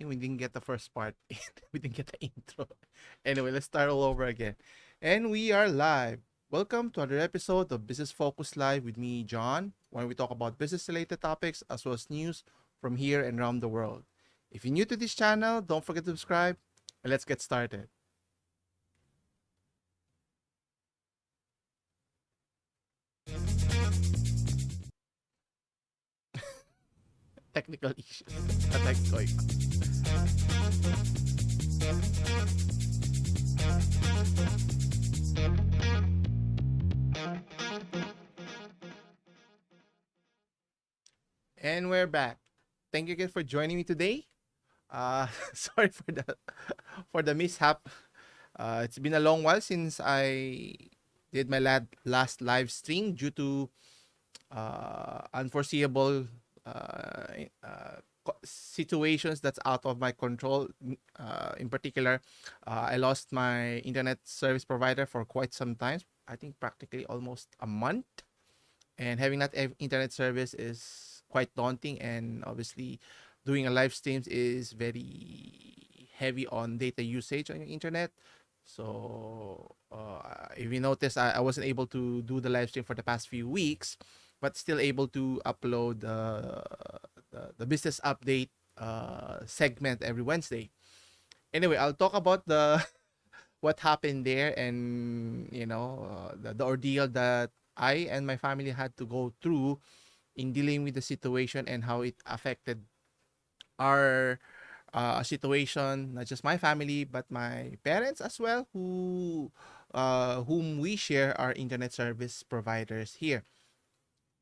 we didn't get the first part. We didn't get the intro. Anyway, let's start all over again. And we are live. Welcome to another episode of Business Focus Live with me, John, where we talk about business related topics as well as news from here and around the world. If you're new to this channel, don't forget to subscribe and let's get started. Technical issues. Technical And we're back. Thank you again for joining me today. Sorry for the mishap. It's been a long while since I did my last live stream due to unforeseeable situations that's out of my control. In particular, I lost my internet service provider for quite some time. I think practically almost a month. And having that internet service is quite daunting, and obviously doing a live streams is very heavy on data usage on your internet. So if you notice, I wasn't able to do the live stream for the past few weeks, but still able to upload the business update segment every Wednesday. Anyway, I'll talk about the what happened there, and the ordeal that I and my family had to go through in dealing with the situation and how it affected our situation, not just my family but my parents as well, whom we share our internet service providers here.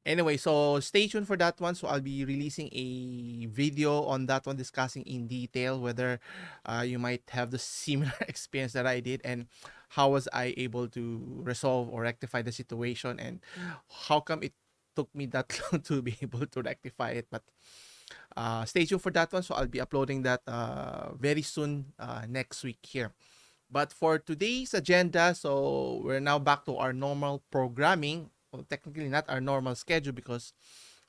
Anyway, so stay tuned for that one. So I'll be releasing a video on that one, discussing in detail whether you might have the similar experience that I did, and how was I able to resolve or rectify the situation, and how come it took me that long to be able to rectify it. But stay tuned for that one. So I'll be uploading that very soon, next week here. But for today's agenda, so we're now back to our normal programming. Well, technically not our normal schedule, because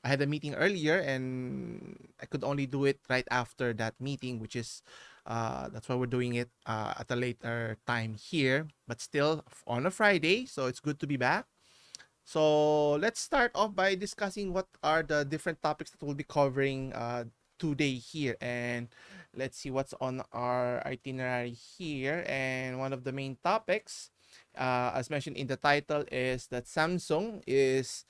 I had a meeting earlier and I could only do it right after that meeting, which is that's why we're doing it at a later time here, but still on a Friday, so it's good to be back. So let's start off by discussing what are the different topics that we'll be covering today here, and let's see what's on our itinerary here. And one of the main topics, as mentioned in the title, is that Samsung is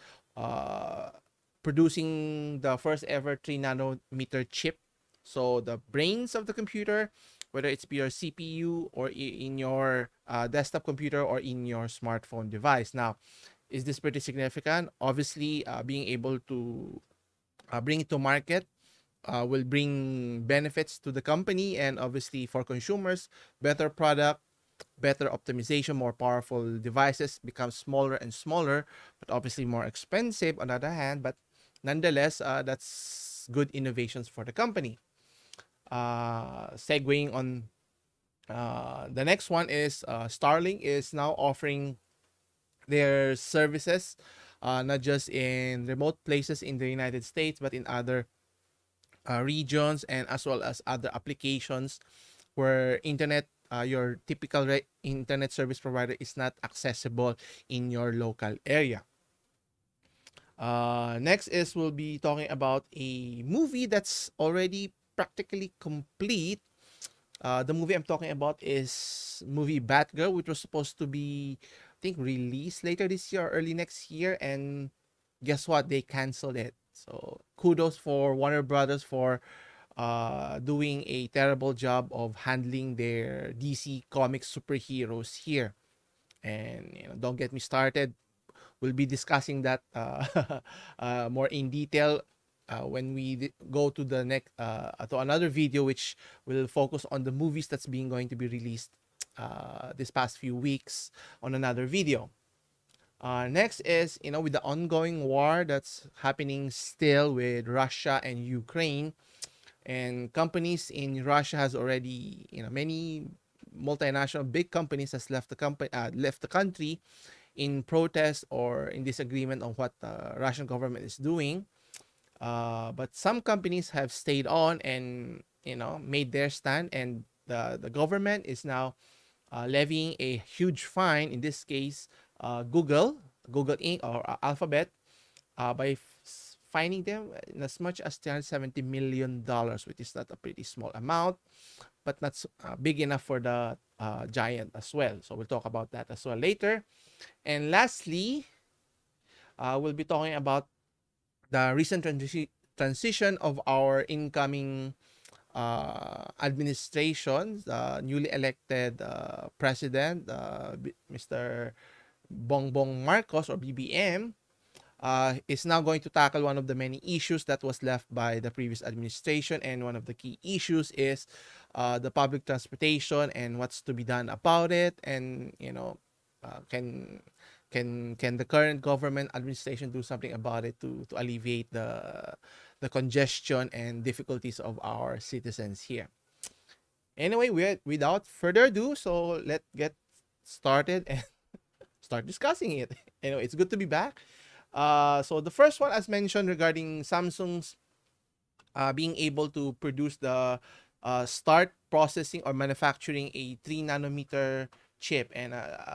producing the first ever 3 nanometer chip. So the brains of the computer, whether it's be your CPU or in your desktop computer or in your smartphone device. Now, is this pretty significant? Obviously, being able to bring it to market will bring benefits to the company, and obviously for consumers, better product, better optimization, more powerful devices become smaller and smaller, but obviously more expensive on the other hand. But nonetheless, that's good innovations for the company. Segueing on, the next one is Starlink is now offering their services, not just in remote places in the United States, but in other regions, and as well as other applications where your typical internet service provider is not accessible in your local area. Next is we'll be talking about a movie that's already practically complete. The movie I'm talking about is movie Batgirl, which was supposed to be, I think, released later this year or early next year, and guess what? They canceled it. So kudos for Warner Brothers for doing a terrible job of handling their DC Comics superheroes here. And don't get me started. We'll be discussing that more in detail when we go to the next to another video, which will focus on the movies that's being going to be released this past few weeks on another video. Next is, with the ongoing war that's happening still with Russia and Ukraine, and companies in Russia has already, many multinational big companies has left the country in protest or in disagreement on what the Russian government is doing. But some companies have stayed on, and made their stand, and the government is now levying a huge fine, in this case, Google Inc. or Alphabet, by fining them in as much as $370 million, which is not a pretty small amount, but not big enough for the giant as well. So we'll talk about that as well later. And lastly, we'll be talking about the recent transition of our incoming administration, the newly elected president, Mr. Bongbong Marcos, or BBM, is now going to tackle one of the many issues that was left by the previous administration. And one of the key issues is the public transportation and what's to be done about it. And, can the current government administration do something about it to alleviate the congestion and difficulties of our citizens here? Anyway, without further ado, so let's get started and start discussing it. Anyway, it's good to be back. So the first one, as mentioned, regarding Samsung's being able to produce the start processing or manufacturing a 3 nanometer chip. And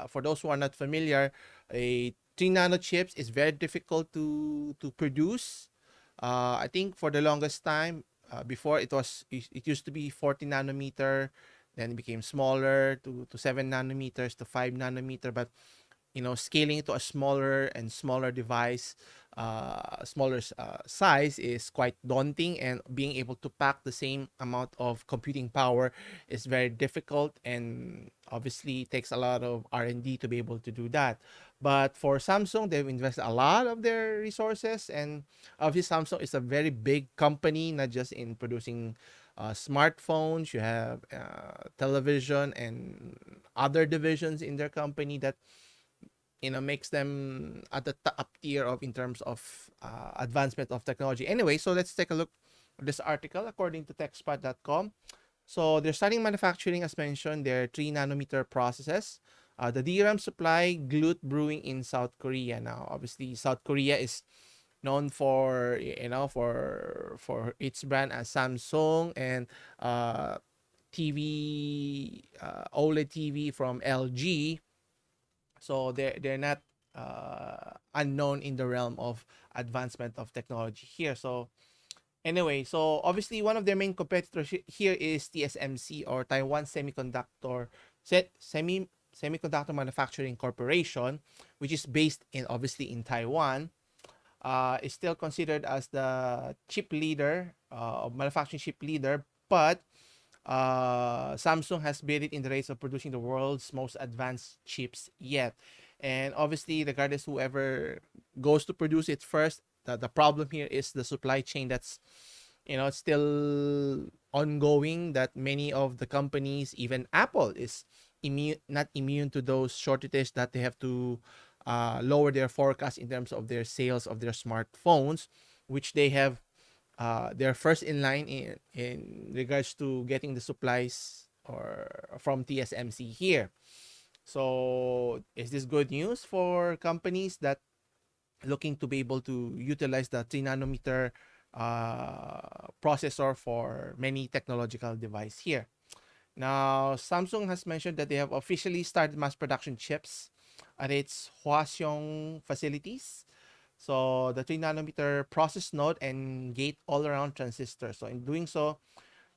for those who are not familiar, a 3 nano chips is very difficult to produce. I think for the longest time, before it used to be 40 nanometer, then it became smaller to 7 nanometers to 5 nanometer. But scaling it to a smaller and smaller device, smaller size, is quite daunting, and being able to pack the same amount of computing power is very difficult, and obviously takes a lot of R&D to be able to do that. But for Samsung, they've invested a lot of their resources, and obviously Samsung is a very big company, not just in producing smartphones. You have television and other divisions in their company that makes them at the top tier of in terms of advancement of technology. Anyway, so let's take a look at this article according to techspot.com. So they're starting manufacturing, as mentioned, their 3 nanometer processes. The DRAM supply glut brewing in South Korea. Now, obviously, South Korea is known for for its brand as Samsung, and TV, OLED TV from LG. So they're not unknown in the realm of advancement of technology here. So anyway, so obviously one of their main competitors here is TSMC, or Taiwan Semiconductor Manufacturing Corporation, which is based obviously in Taiwan. Is still considered as the chip leader, manufacturing chip leader, but Samsung has beat it in the race of producing the world's most advanced chips yet. And obviously, regardless whoever goes to produce it first, the problem here is the supply chain that's still ongoing, that many of the companies, even Apple, is not immune to those shortages, that they have to lower their forecast in terms of their sales of their smartphones, which they have they're first in line in regards to getting the supplies or from TSMC here. So is this good news for companies that looking to be able to utilize the 3 nanometer processor for many technological device here? Now, Samsung has mentioned that they have officially started mass production chips at its Hwaseong facilities. So the 3 nanometer process node and gate all around transistor. So in doing so,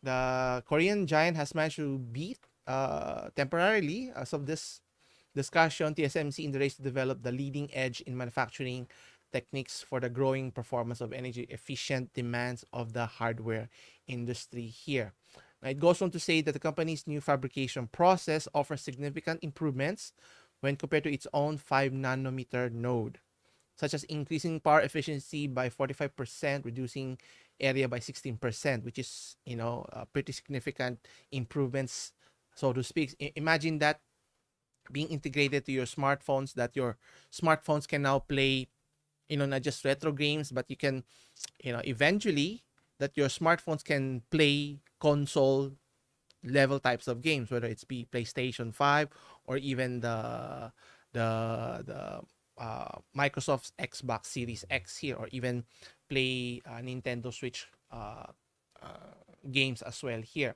the Korean giant has managed to beat temporarily, as of this discussion, TSMC in the race to develop the leading edge in manufacturing techniques for the growing performance of energy efficient demands of the hardware industry here. Now, it goes on to say that the company's new fabrication process offers significant improvements when compared to its own 5 nanometer node, such as increasing power efficiency by 45%, reducing area by 16%, which is, pretty significant improvements, so to speak. Imagine that being integrated to your smartphones, that your smartphones can now play, not just retro games, but you can, eventually, that your smartphones can play console level types of games, whether it's be PlayStation 5 or even the Microsoft's Xbox Series X here, or even play Nintendo Switch games as well here.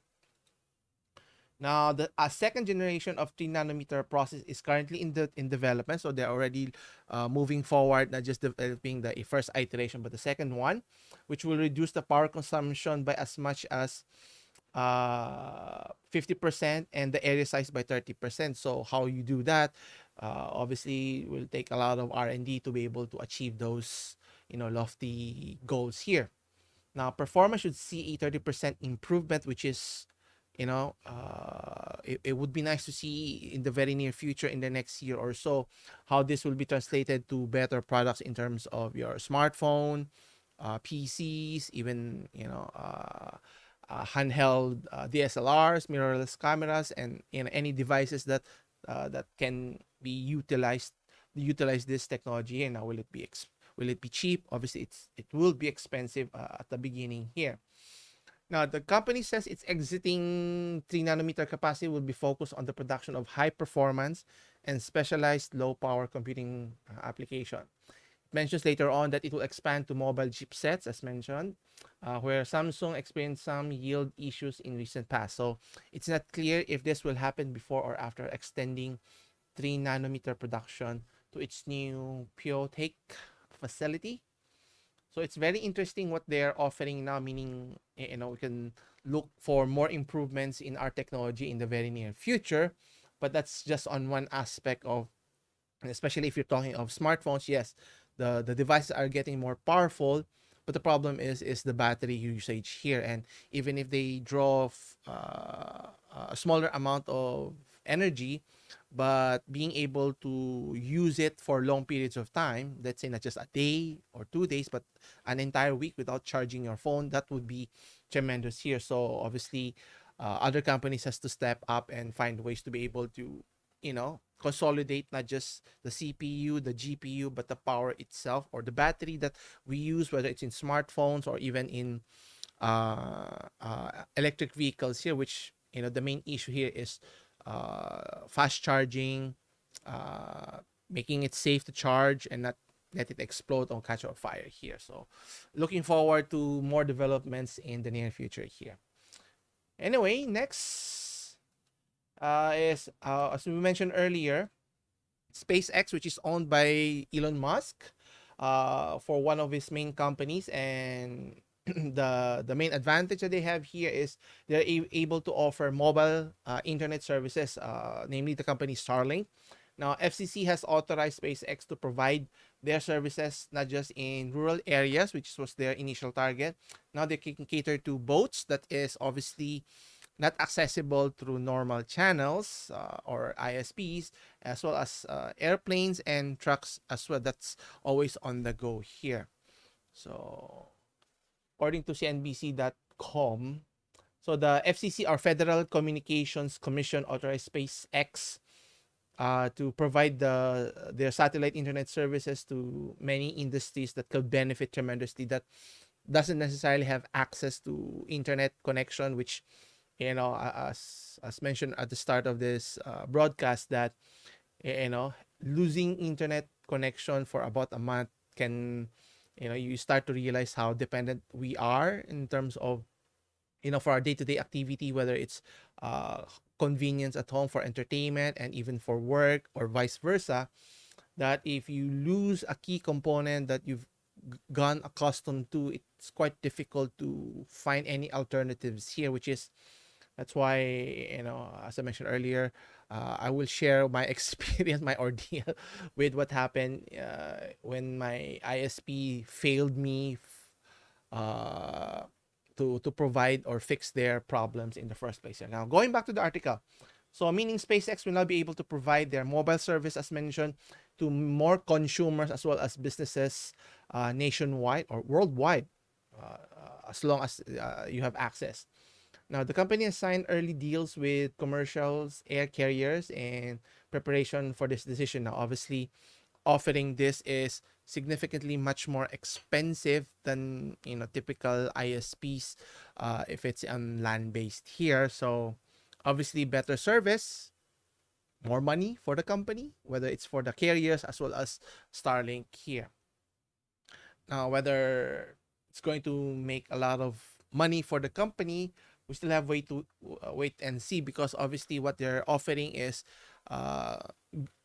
Now, the second generation of 3 nanometer process is currently in development, so they're already moving forward, not just developing the first iteration, but the second one, which will reduce the power consumption by as much as 50% and the area size by 30%. So how you do that, obviously, will take a lot of R&D to be able to achieve those, lofty goals here. Now, performance should see a 30% improvement, which is, it would be nice to see in the very near future, in the next year or so, how this will be translated to better products in terms of your smartphone, PCs, even, handheld DSLRs, mirrorless cameras, and any devices that can be utilize this technology. And now, will it be cheap? Obviously, it will be expensive at the beginning here. Now, the company says its exiting 3 nanometer capacity will be focused on the production of high performance and specialized low power computing application. It mentions later on that it will expand to mobile chipsets, as mentioned, where Samsung experienced some yield issues in recent past. So it's not clear if this will happen before or after extending 3 nanometer production to its new Pyeongtaek facility. So it's very interesting what they're offering now, meaning, we can look for more improvements in our technology in the very near future. But that's just on one aspect of, especially if you're talking of smartphones. Yes, the devices are getting more powerful, but the problem is the battery usage here. And even if they draw a smaller amount of energy, but being able to use it for long periods of time, let's say not just a day or 2 days, but an entire week without charging your phone, that would be tremendous here. So obviously, other companies has to step up and find ways to be able to, consolidate not just the CPU, the GPU, but the power itself, or the battery that we use, whether it's in smartphones or even in electric vehicles here, which, the main issue here is fast charging, making it safe to charge and not let it explode or catch on fire here. So looking forward to more developments in the near future here. Anyway, next is, as we mentioned earlier, SpaceX, which is owned by Elon Musk, for one of his main companies. And the main advantage that they have here is they're able to offer mobile internet services, namely the company Starlink. Now, FCC has authorized SpaceX to provide their services not just in rural areas, which was their initial target. Now they can cater to boats that is obviously not accessible through normal channels, or ISPs, as well as airplanes and trucks as well. That's always on the go here. So, according to CNBC.com, so the FCC, or Federal Communications Commission, authorized SpaceX to provide their satellite internet services to many industries that could benefit tremendously, that doesn't necessarily have access to internet connection, which, as mentioned at the start of this broadcast, that, losing internet connection for about a month can, you start to realize how dependent we are in terms of, for our day-to-day activity, whether it's convenience at home for entertainment and even for work, or vice versa. That if you lose a key component that you've gone accustomed to, it's quite difficult to find any alternatives here, which is, that's why, as I mentioned earlier, I will share my experience, my ordeal with what happened when my ISP failed me to provide or fix their problems in the first place. Now, going back to the article, so meaning SpaceX will now be able to provide their mobile service, as mentioned, to more consumers as well as businesses nationwide or worldwide, as long as you have access. Now, the company has signed early deals with commercials, air carriers, in preparation for this decision. Now, obviously, offering this is significantly much more expensive than, typical ISPs if it's on land-based here. So, obviously, better service, more money for the company, whether it's for the carriers as well as Starlink here. Now, whether it's going to make a lot of, money for the company, we still have way to wait and see, because obviously what they're offering is uh,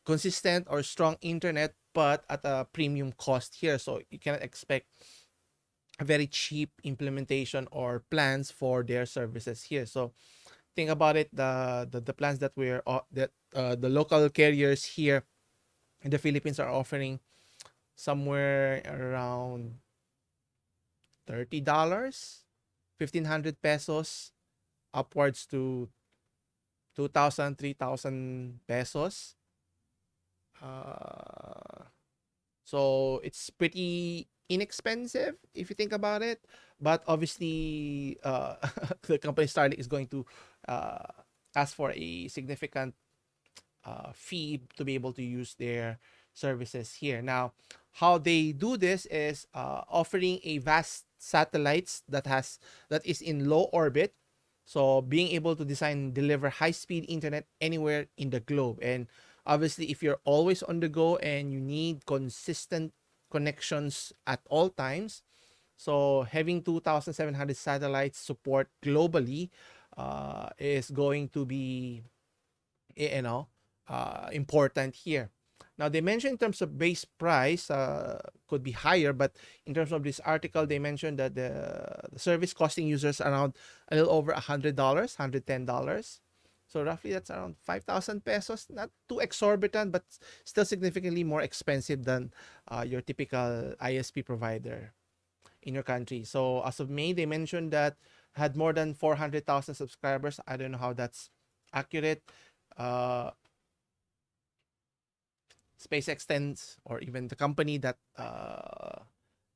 consistent or strong internet, but at a premium cost here. So you cannot expect a very cheap implementation or plans for their services here. So think about it, the plans that the local carriers here in the Philippines are offering somewhere around $30, 1,500 pesos, upwards to 2,000, 3,000 pesos. Uh, so it's pretty inexpensive if you think about it. But obviously, the company Starlink is going to uh, ask for a significant fee to be able to use their services here. Now, how they do this is offering a vast satellites that is in low orbit. So being able to design and deliver high-speed internet anywhere in the globe. And obviously, if you're always on the go and you need consistent connections at all times, so having 2,700 satellites support globally is going to be, you know, important here. Now they mentioned in terms of base price could be higher, but in terms of this article, they mentioned that the service costing users around a little over $100, $110. So roughly that's around 5,000 pesos. Not too exorbitant, but still significantly more expensive than your typical ISP provider in your country. So as of May, they mentioned that had more than 400,000 subscribers. I don't know how that's accurate. Uh, SpaceX tends, or even the company that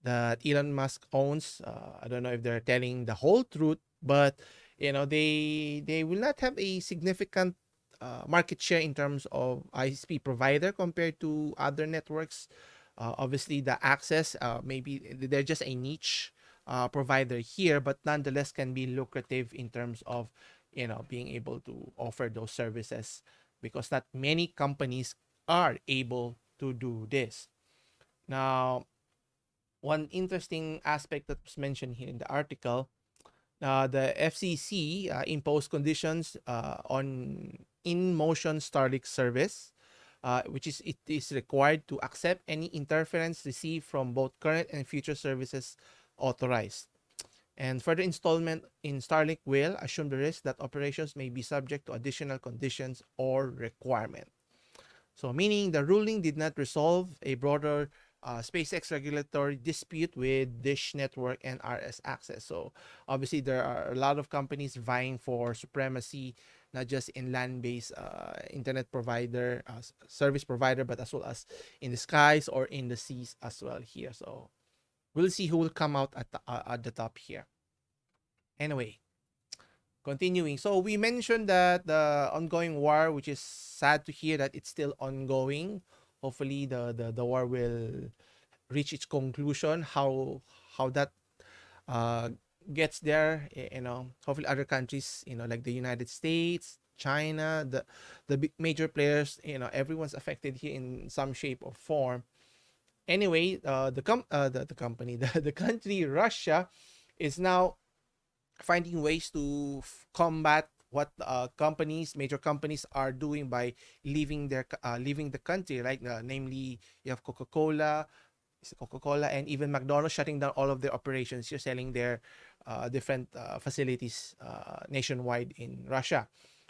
Elon Musk owns. I don't know if they're telling the whole truth, but they will not have a significant market share in terms of ISP provider compared to other networks. Obviously, the access, maybe they're just a niche provider here, but nonetheless can be lucrative in terms of being able to offer those services, because not many companies are able to do this. Now, one interesting aspect that was mentioned here in the article, the FCC imposed conditions on in-motion Starlink service, which is it is required to accept any interference received from both current and future services authorized. And further installment in Starlink will assume the risk that operations may be subject to additional conditions or requirement. So, meaning the ruling did not resolve a broader SpaceX regulatory dispute with Dish Network and RS Access. So, obviously, there are a lot of companies vying for supremacy, not just in land-based internet provider, service provider, but as well as in the skies or in the seas as well here. So, we'll see who will come out at the top here. Anyway, continuing. So we mentioned that the ongoing war, which is sad to hear that it's still ongoing. Hopefully the war will reach its conclusion. How that uh, gets there, hopefully other countries, like the United States, China, the big major players, everyone's affected here in some shape or form. Anyway, the company, the country Russia is now finding ways to combat what major companies are doing by leaving the country, right? Namely, you have Coca-Cola, and even McDonald's shutting down all of their operations. You're selling their different facilities nationwide in Russia.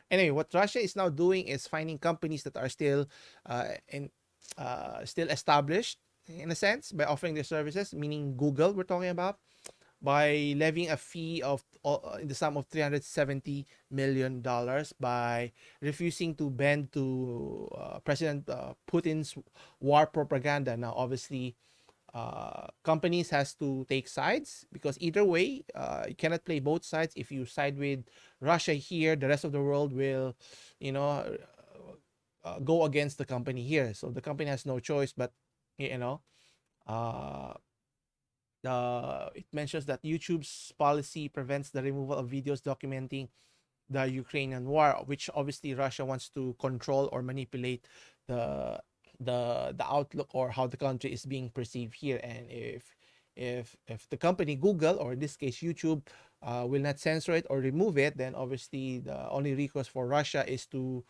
Anyway, what Russia is now doing is finding companies that are still established in a sense by offering their services, meaning Google, we're talking about, by levying a fee of in the sum of $370 million by refusing to bend to President Putin's war propaganda. Now, obviously, companies has to take sides, because either way, you cannot play both sides. If you side with Russia here, the rest of the world will, you know, go against the company here. So the company has no choice, but you know. Uh, it mentions that YouTube's policy prevents the removal of videos documenting the Ukrainian war, which obviously Russia wants to control or manipulate the outlook or how the country is being perceived here. And if the company Google, or in this case YouTube, will not censor it or remove it, then obviously the only recourse for Russia is to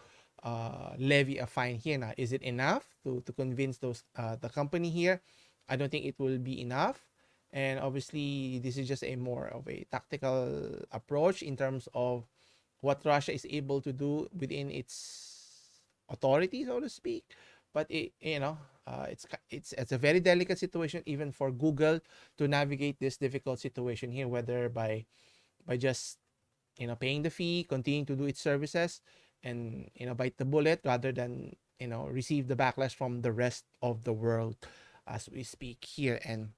levy a fine here. Now, is it enough to convince the company here? I don't think it will be enough. And obviously, this is just a more of a tactical approach in terms of what Russia is able to do within its authority, so to speak. But it's a very delicate situation even for Google to navigate this difficult situation here, whether by just paying the fee, continuing to do its services, and bite the bullet rather than receive the backlash from the rest of the world as we speak here. And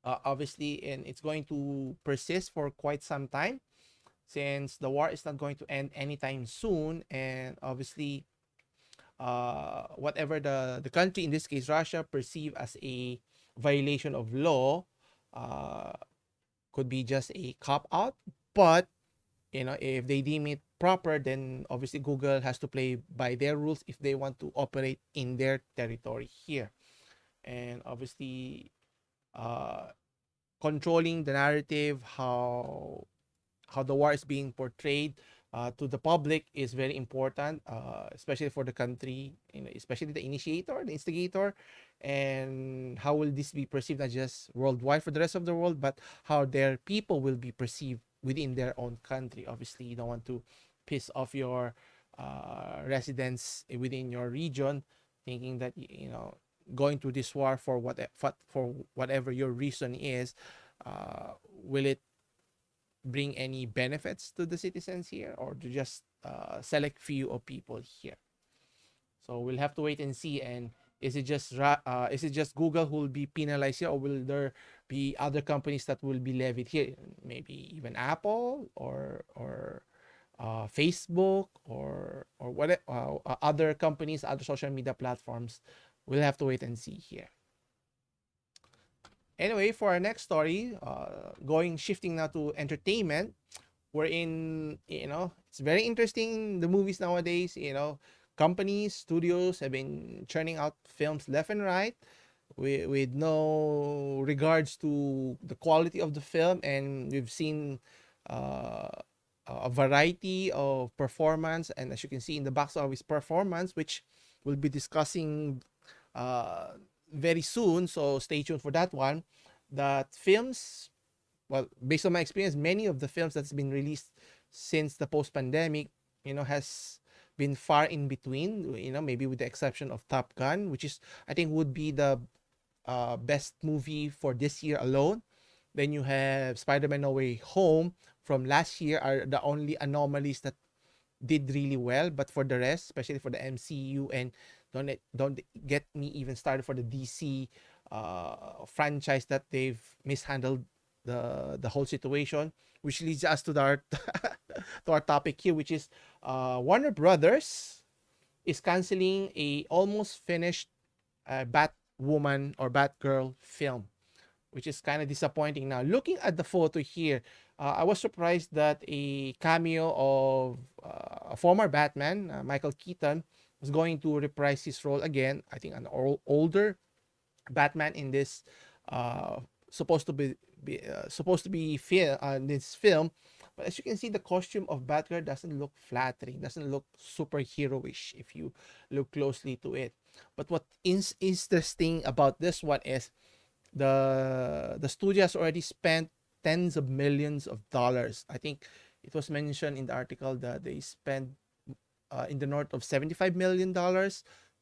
obviously, and it's going to persist for quite some time since the war is not going to end anytime soon. And obviously, whatever the country, in this case Russia, perceive as a violation of law, uh, could be just a cop out. But if they deem it proper, then obviously Google has to play by their rules if they want to operate in their territory here. And obviously, uh, controlling the narrative, how the war is being portrayed to the public is very important, especially for the country, especially the initiator, the instigator, and how will this be perceived not just worldwide for the rest of the world, but how their people will be perceived within their own country. Obviously, you don't want to piss off your residents within your region, thinking that going to this war for whatever your reason is, will it bring any benefits to the citizens here, or to just select few of people here? So we'll have to wait and see. And is it just Google who will be penalized here, or will there be other companies that will be levied here? Maybe even Apple, or Facebook, or what, other companies, other social media platforms. We'll have to wait and see here. Anyway, for our next story, shifting now to entertainment, wherein it's very interesting, the movies nowadays. Companies, studios have been churning out films left and right, with no regards to the quality of the film. And we've seen uh, a variety of performance, and as you can see in the box office performance, which we'll be discussing uh, very soon, so stay tuned for that one. That films, well, based on my experience, many of the films that's been released since the post-pandemic, has been far in between. Maybe with the exception of Top Gun, which is, I think, would be the best movie for this year alone. Then you have Spider-Man No Way Home from last year are the only anomalies that did really well. But for the rest, especially for the MCU, and don't get me even started for the DC franchise, that they've mishandled the whole situation, which leads us to to our topic here, which is Warner Brothers is canceling a almost finished Batwoman or Batgirl film, which is kind of disappointing. Now, looking at the photo here, I was surprised that a cameo of a former Batman, Michael Keaton, was going to reprise his role again. I think an older Batman in this uh, supposed to be this film. But as you can see, the costume of Batgirl doesn't look flattering, doesn't look superhero-ish if you look closely to it. But what is interesting about this one is the studio has already spent tens of millions of dollars. I think it was mentioned in the article that they spent in the north of $75 million,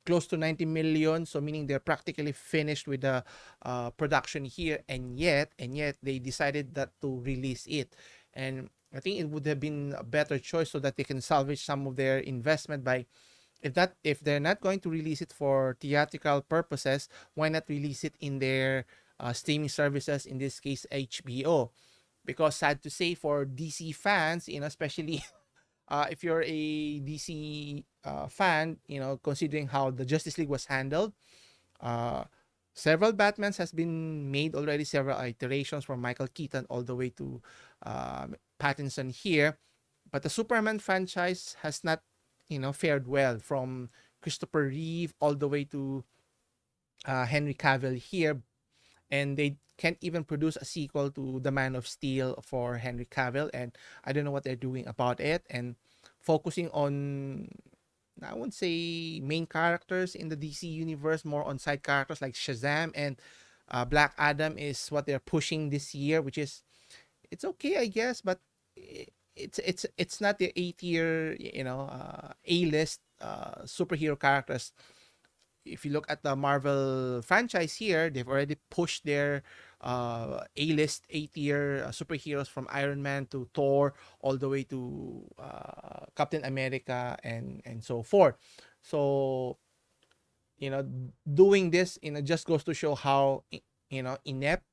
close to 90 million. So meaning they're practically finished with the production here, and yet they decided that to release it. And I think it would have been a better choice so that they can salvage some of their investment by, if they're not going to release it for theatrical purposes, why not release it in their streaming services, in this case HBO? Because sad to say, for DC fans, especially if you're a DC fan, considering how the Justice League was handled, uh, several Batmans has been made already, several iterations from Michael Keaton all the way to Pattinson here, but the Superman franchise has not, fared well, from Christopher Reeve all the way to Henry Cavill here. and they can't even produce a sequel to The Man of Steel for Henry Cavill, and I don't know what they're doing about it. And focusing on, I won't say main characters in the DC universe, more on side characters like Shazam and Black Adam is what they're pushing this year, which is, it's okay, I guess, but it's not the A tier, A list superhero characters. If you look at the Marvel franchise here, they've already pushed their A-list, A-tier superheroes from Iron Man to Thor, all the way to Captain America and so forth. So, you know, doing this, just goes to show how, inept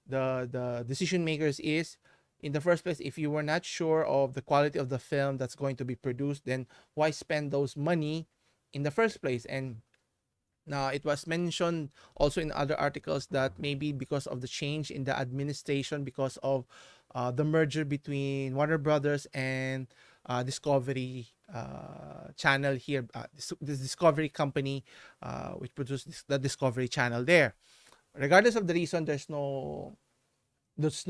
the decision makers is. In the first place, if you were not sure of the quality of the film that's going to be produced, then why spend those money in the first place? And now, it was mentioned also in other articles that maybe because of the change in the administration, because of the merger between Warner Brothers and Discovery Channel here, this Discovery company, which produced the Discovery Channel there. Regardless of the reason, there's no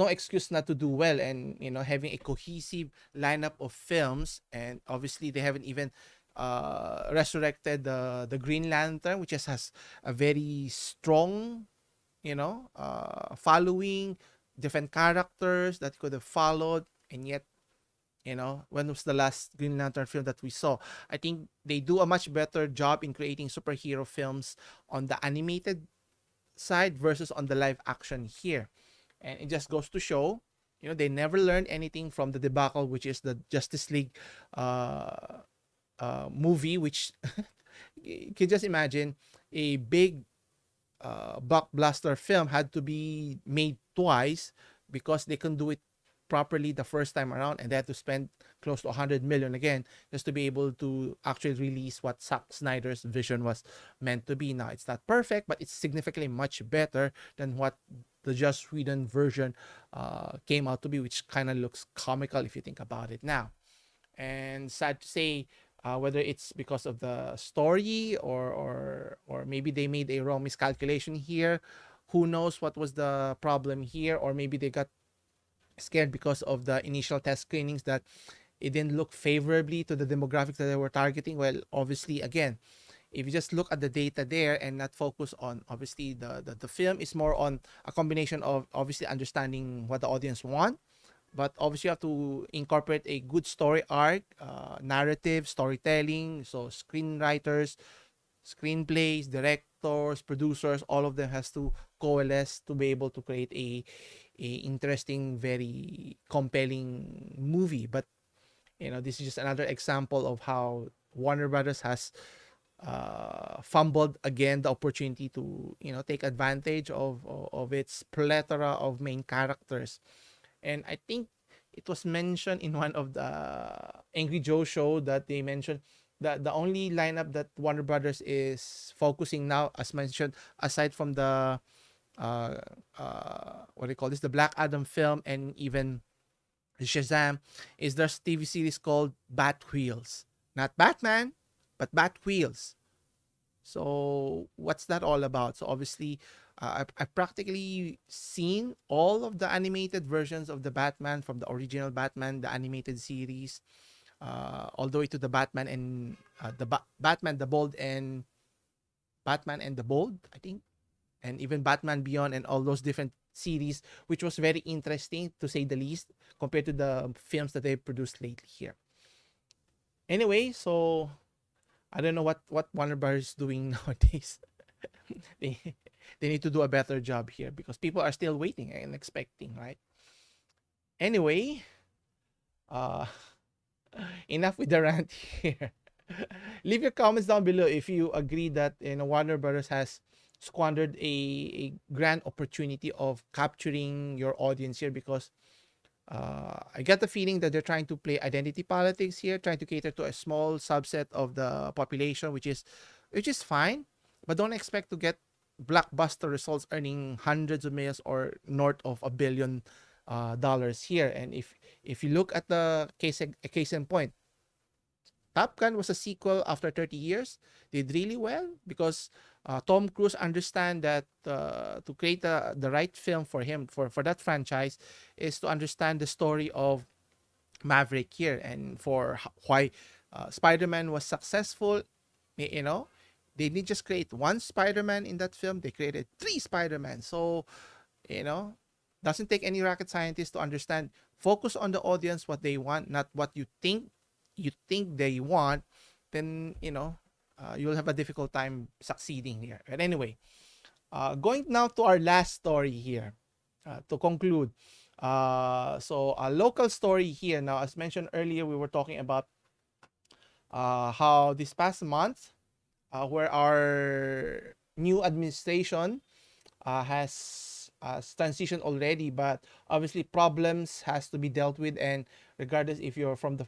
excuse not to do well, and having a cohesive lineup of films. And obviously they haven't even resurrected the Green Lantern, which has a very strong following, different characters that could have followed. And yet, when was the last Green Lantern film that we saw? I think they do a much better job in creating superhero films on the animated side versus on the live action here. And it just goes to show, they never learned anything from the debacle, which is the Justice League movie, which you can just imagine a big blockbuster film had to be made twice because they couldn't do it properly the first time around, and they had to spend close to 100 million again just to be able to actually release what Zack Snyder's vision was meant to be. Now, it's not perfect, but it's significantly much better than what the Just Whedon version came out to be, which kind of looks comical if you think about it now. And sad to say, whether it's because of the story, or maybe they made a wrong miscalculation here. Who knows what was the problem here? Or maybe they got scared because of the initial test screenings, that it didn't look favorably to the demographics that they were targeting. Well, obviously, again, if you just look at the data there and not focus on, obviously, the film is more on a combination of obviously understanding what the audience want, but obviously you have to incorporate a good story arc, narrative, storytelling. So screenwriters, screenplays, directors, producers, all of them has to coalesce to be able to create a interesting, very compelling movie. But this is just another example of how Warner Brothers has fumbled again the opportunity to take advantage of its plethora of main characters. And I think it was mentioned in one of the Angry Joe show that they mentioned that the only lineup that Warner Brothers is focusing now, as mentioned, aside from the what do you call this, the Black Adam film and even Shazam, is there's TV series called Bat Wheels. Not Batman, but Bat Wheels. So what's that all about? So obviously, I've practically seen all of the animated versions of the Batman, from the original Batman, the animated series, all the way to the Batman and Batman the Bold and Batman and the Bold, I think, and even Batman Beyond and all those different series, which was very interesting to say the least compared to the films that they produced lately here. Anyway, so I don't know what Warner Bros. Is doing nowadays. they they need to do a better job here because people are still waiting and expecting, right? Anyway, uh, enough with the rant here. Leave your comments down below if you agree that Warner Bros. Has squandered a grand opportunity of capturing your audience here, because I get the feeling that they're trying to play identity politics here, trying to cater to a small subset of the population, which is fine, but don't expect to get blockbuster results earning hundreds of millions or north of $1 billion here. And if you look at the case in point, Top Gun was a sequel after 30 years, did really well because Tom Cruise understand that to create the right film for him for that franchise is to understand the story of Maverick here, and for why Spider-Man was successful. You know, they didn't just create one Spider-Man in that film; they created three Spider-Man. So you know, doesn't take any rocket scientist to understand. Focus on the audience, what they want, not what you think they want. Then you'll have a difficult time succeeding here. But anyway, going now to our last story here, to conclude. So a local story here. Now, as mentioned earlier, we were talking about how this past month, where our new administration has transitioned already, but obviously problems has to be dealt with, and regardless if you're from the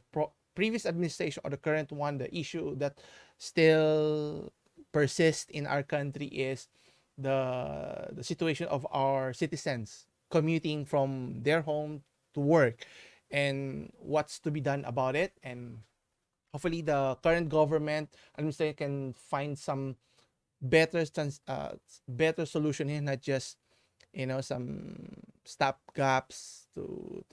previous administration or the current one, the issue that still persists in our country is the situation of our citizens commuting from their home to work, and what's to be done about it. And hopefully the current government administration can find some better better solution here, not just some stop gaps to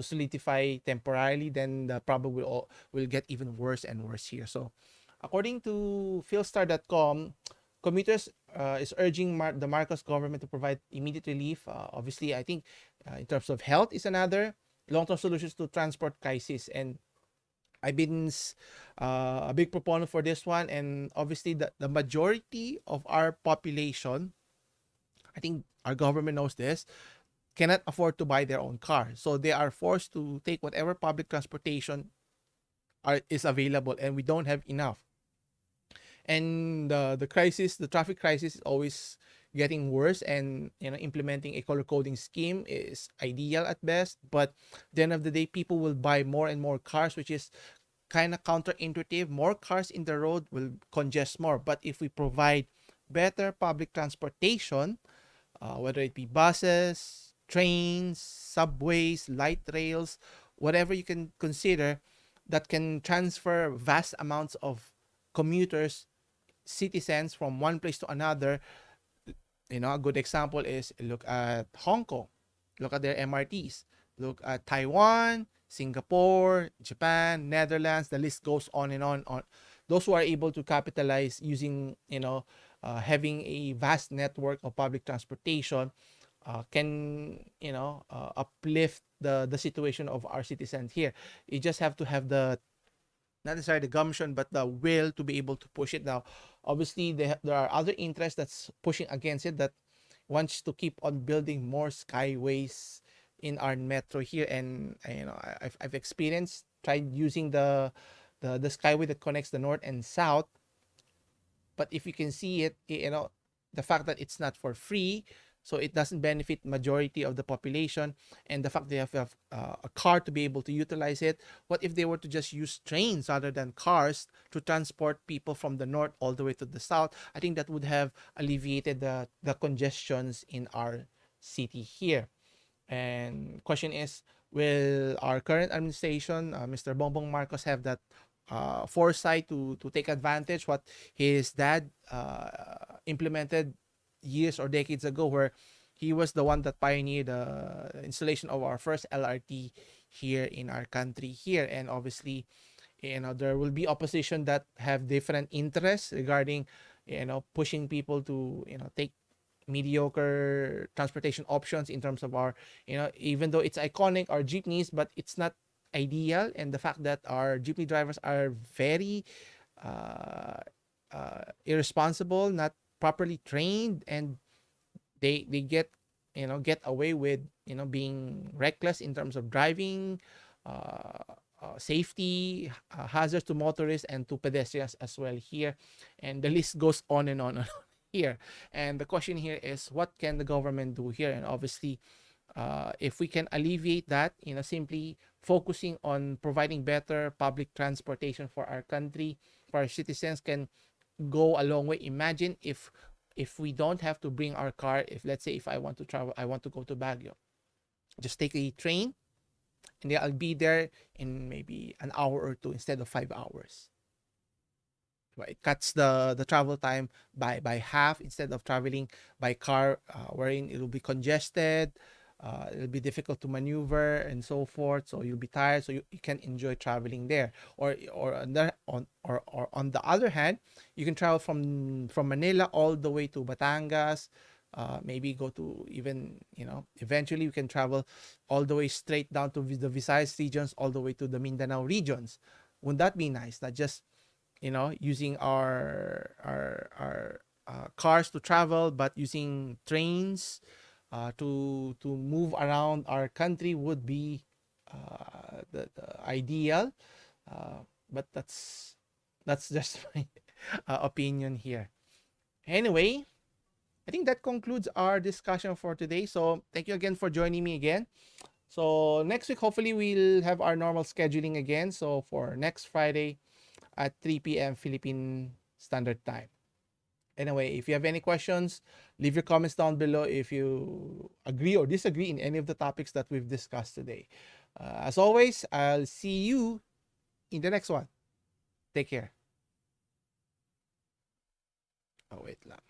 solidify temporarily. Then the problem will get even worse and worse here. So according to philstar.com, commuters is urging the Marcos government to provide immediate relief. Obviously, I think in terms of health is another long-term solutions to transport crisis. And I've been a big proponent for this one. And obviously, the majority of our population, I think our government knows this, cannot afford to buy their own car. So they are forced to take whatever public transportation is available, and we don't have enough. And the traffic crisis is always getting worse. And implementing a color coding scheme is ideal at best, but at the end of the day, people will buy more and more cars, which is kind of counterintuitive. More cars in the road will congest more. But if we provide better public transportation, whether it be buses, trains, subways, light rails, whatever you can consider, that can transfer vast amounts of commuters, citizens from one place to another. A good example is look at Hong Kong, look at their MRTs, look at Taiwan, Singapore, Japan, Netherlands. The list goes on and on. Those who are able to capitalize using having a vast network of public transportation can uplift the situation of our citizens here. You just have to have the not necessarily the gumption, but the will to be able to push it. Now, obviously, there are other interests that's pushing against it, that wants to keep on building more skyways in our metro here. And I've experienced, tried using the skyway that connects the north and south. But if you can see it, the fact that it's not for free, so it doesn't benefit majority of the population. And the fact they have to have a car to be able to utilize it. What if they were to just use trains rather than cars to transport people from the north all the way to the south? I think that would have alleviated the congestions in our city here. And question is, will our current administration, Mr. Bongbong Marcos, have that foresight to take advantage what his dad implemented years or decades ago, where he was the one that pioneered the installation of our first LRT here in our country here. And obviously, there will be opposition that have different interests regarding pushing people to take mediocre transportation options in terms of our even though it's iconic, our jeepneys, but it's not ideal. And the fact that our jeepney drivers are very irresponsible, not properly trained, and they get away with being reckless in terms of driving, safety, hazards to motorists and to pedestrians as well here. And the list goes on and on and on here. And the question here is, what can the government do here? And obviously, if we can alleviate that, simply focusing on providing better public transportation for our country, for our citizens, can go a long way. Imagine if we don't have to bring our car. If, let's say, if I want to travel, I want to go to Baguio, just take a train, and then I'll be there in maybe an hour or two instead of 5 hours. It cuts the travel time by half instead of traveling by car, wherein it'll be congested, it'll be difficult to maneuver and so forth. So you'll be tired, so you can enjoy traveling there. Or on the other hand, you can travel from Manila all the way to Batangas. Maybe go to even, eventually you can travel all the way straight down to the Visayas regions, all the way to the Mindanao regions. Wouldn't that be nice? Not just, using our cars to travel, but using trains to move around our country would be the ideal. But that's just my opinion here. Anyway, I think that concludes our discussion for today. So thank you again for joining me again. So next week, hopefully, we'll have our normal scheduling again. So for next Friday at 3 p.m. Philippine Standard Time. Anyway, if you have any questions, leave your comments down below if you agree or disagree in any of the topics that we've discussed today. As always, I'll see you in the next one. Take care. Oh, wait lang.